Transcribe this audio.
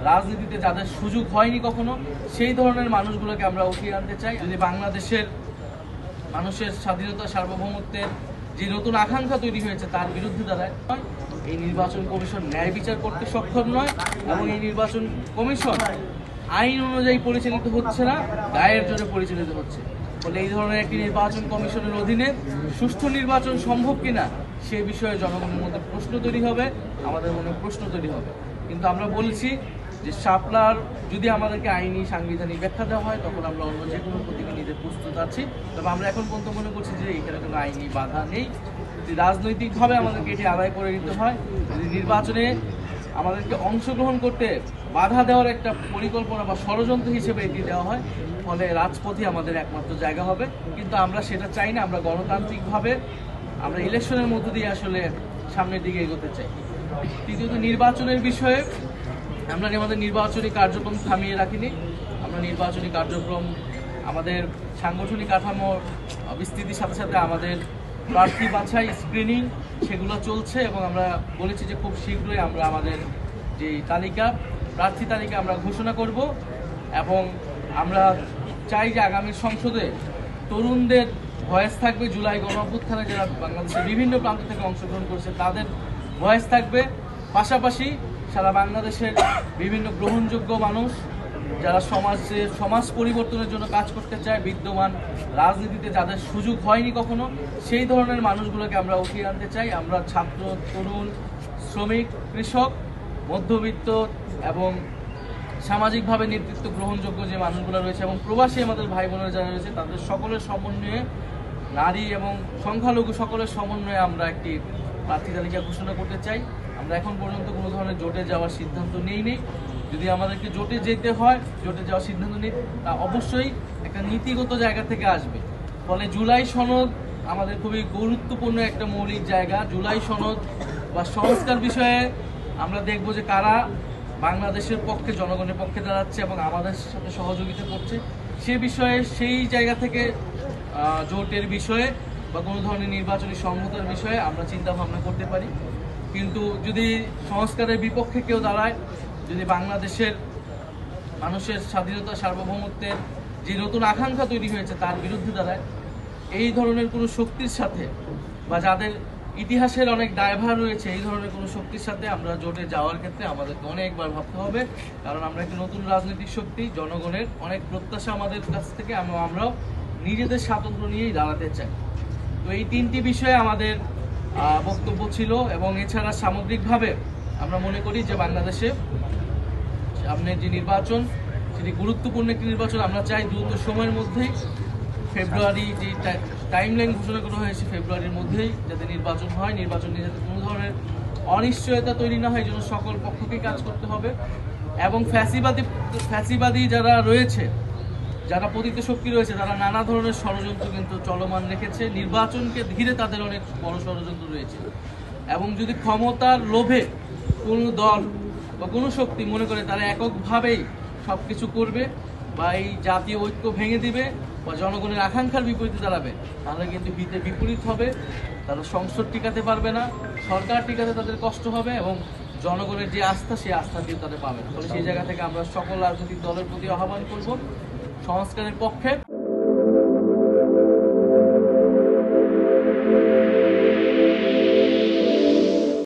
রাজনীতিতে যাদের সুযোগ হয়নি কখনো, সেই ধরনের মানুষগুলোকে আমরা উঠিয়ে আনতে চাই। যদি বাংলাদেশের মানুষের স্বাধীনতা সার্বভৌমত্বের যে নতুন আকাঙ্ক্ষা তৈরি হয়েছে তার বিরুদ্ধে দাঁড়ায়, এই নির্বাচন কমিশন ন্যায় বিচার করতে সক্ষম নয় এবং এই নির্বাচন কমিশন আইন অনুযায়ী পরিচালিত হচ্ছে না, গায়ের জোরে পরিচালিত হচ্ছে। ফলে এই ধরনের একটি নির্বাচন কমিশনের অধীনে সুষ্ঠু নির্বাচন সম্ভব কিনা সে বিষয়ে জনগণের মধ্যে প্রশ্ন তৈরি হবে, আমাদের মনে প্রশ্ন তৈরি হবে। কিন্তু আমরা বলছি যে শাপলার যদি আমাদেরকে আইনি সাংবিধানিক ব্যাখ্যা দেওয়া হয় তখন আমরা অন্য যে কোনো প্রতীকে নিতে প্রস্তুত আছি। তবে আমরা এখন পর্যন্ত মনে করছি যে এখানে কোনো আইনি বাধা নেই। যদি রাজনৈতিকভাবে আমাদেরকে এটি আদায় করে নিতে হয়, যদি নির্বাচনে আমাদেরকে অংশগ্রহণ করতে বাধা দেওয়ার একটা পরিকল্পনা বা ষড়যন্ত্র হিসেবে এটি দেওয়া হয়, ফলে রাজপথই আমাদের একমাত্র জায়গা হবে। কিন্তু আমরা সেটা চাই না। আমরা গণতান্ত্রিকভাবে আমরা ইলেকশনের মধ্য দিয়ে আসলে সামনের দিকে এগোতে চাই। তৃতীয়ত, নির্বাচনের বিষয়ে আমরা আমাদের নির্বাচনী কার্যক্রম থামিয়ে রাখিনি। আমরা নির্বাচনী কার্যক্রম, আমাদের সাংগঠনিক কাঠামোর বিস্তৃতির সাথে সাথে আমাদের প্রার্থী বাছাই, স্ক্রিনিং সেগুলো চলছে এবং আমরা বলেছি যে খুব শীঘ্রই আমরা আমাদের যে প্রার্থী তালিকা আমরা ঘোষণা করব। এবং আমরা চাই যে আগামী সংসদে তরুণদের ভয়েস থাকবে। জুলাই গণঅভ্যুত্থানে যারা বাংলাদেশের বিভিন্ন প্রান্ত থেকে অংশগ্রহণ করেছে তাদের ভয়েস থাকবে। পাশাপাশি সারা বাংলাদেশের বিভিন্ন গ্রহণযোগ্য মানুষ যারা সমাজ পরিবর্তনের জন্য কাজ করতে চায়, বিদ্যমান রাজনীতিতে যাদের সুযোগ হয়নি কখনো, সেই ধরনের মানুষগুলোকে আমরা উঠিয়ে আনতে চাই। আমরা ছাত্র, তরুণ, শ্রমিক, কৃষক, মধ্যবিত্ত এবং সামাজিকভাবে নেতৃত্ব গ্রহণযোগ্য যে মানুষগুলো রয়েছে এবং প্রবাসী আমাদের ভাই বোনেরা যারা রয়েছে তাদের সকলের সমন্বয়ে, নারী এবং সংখ্যালঘু সকলের সমন্বয়ে আমরা একটি প্রার্থী তালিকা ঘোষণা করতে চাই। আমরা এখন পর্যন্ত কোনো ধরনের জোটে যাওয়ার সিদ্ধান্ত নেই। যদি আমাদেরকে জোটে যেতে হয়, জোটে যাওয়ার সিদ্ধান্ত নেই, তা অবশ্যই একটা নীতিগত জায়গা থেকে আসবে। ফলে জুলাই সনদ আমাদের খুবই গুরুত্বপূর্ণ একটা মৌলিক জায়গা। জুলাই সনদ বা সংস্কার বিষয়ে আমরা দেখব যে কারা বাংলাদেশের পক্ষে, জনগণের পক্ষে দাঁড়াচ্ছে এবং আমাদের সাথে সহযোগিতা করছে। সে বিষয়ে, সেই জায়গা থেকে জোটের বিষয়ে বা কোনো ধরনের নির্বাচনী সমঝোতার বিষয়ে আমরা চিন্তা ভাবনা করতে পারি। কিন্তু যদি সংস্কারের বিপক্ষে কেউ দাঁড়ায়, যদি বাংলাদেশের মানুষের স্বাধীনতা সার্বভৌমত্বের যে নতুন আকাঙ্ক্ষা তৈরি হয়েছে তার বিরুদ্ধে দাঁড়ায়, এই ধরনের কোনো শক্তির সাথে বা যাদের ইতিহাসের অনেক দায়ভার রয়েছে, এই ধরনের কোনো শক্তির সাথে আমরা জোটে যাওয়ার ক্ষেত্রে আমাদেরকে অনেকবার ভাবতে হবে। কারণ আমরা একটি নতুন রাজনৈতিক শক্তি, জনগণের অনেক প্রত্যাশা আমাদের কাছ থেকে, আমরাও নিজেদের স্বাতন্ত্র্য নিয়েই দাঁড়াতে চাই। তো এই তিনটি বিষয়ে আমাদের বক্তব্য ছিল। এবং এছাড়া সামগ্রিকভাবে আমরা মনে করি যে বাংলাদেশে সামনের যে নির্বাচন সেটি গুরুত্বপূর্ণ একটি নির্বাচন। আমরা চাই দ্রুত সময়ের মধ্যেই, ফেব্রুয়ারি যে টাইমলাইন ঘোষণা করা হয়েছে ফেব্রুয়ারির মধ্যেই যাতে নির্বাচন হয়। নির্বাচন নিয়ে যাতে কোনো ধরনের অনিশ্চয়তা তৈরি না হয়, এই জন্য সকল পক্ষকেই কাজ করতে হবে। এবং ফ্যাসিবাদী যারা রয়েছে, যারা পতিত শক্তি রয়েছে, তারা নানা ধরনের ষড়যন্ত্র কিন্তু চলমান রেখেছে। নির্বাচনকে ঘিরে তাদের অনেক বড় ষড়যন্ত্র রয়েছে। এবং যদি ক্ষমতার লোভে কোনো দল বা কোনো শক্তি মনে করে তারা এককভাবেই সব কিছু করবে বা এই জাতীয় ঐক্য ভেঙে দিবে বা জনগণের আকাঙ্ক্ষার বিপরীতে দাঁড়াবে, তাহলে কিন্তু হিতে বিপরীত হবে। তারা সংসদ টিকাতে পারবে না, সরকার টিকাতে তাদের কষ্ট হবে এবং জনগণের যে আস্থা, সেই আস্থা দিয়ে তাদের পাবে না। ফলে সেই জায়গা থেকে আমরা সকল রাজনৈতিক দলের প্রতি আহ্বান করব সংস্কারের পক্ষে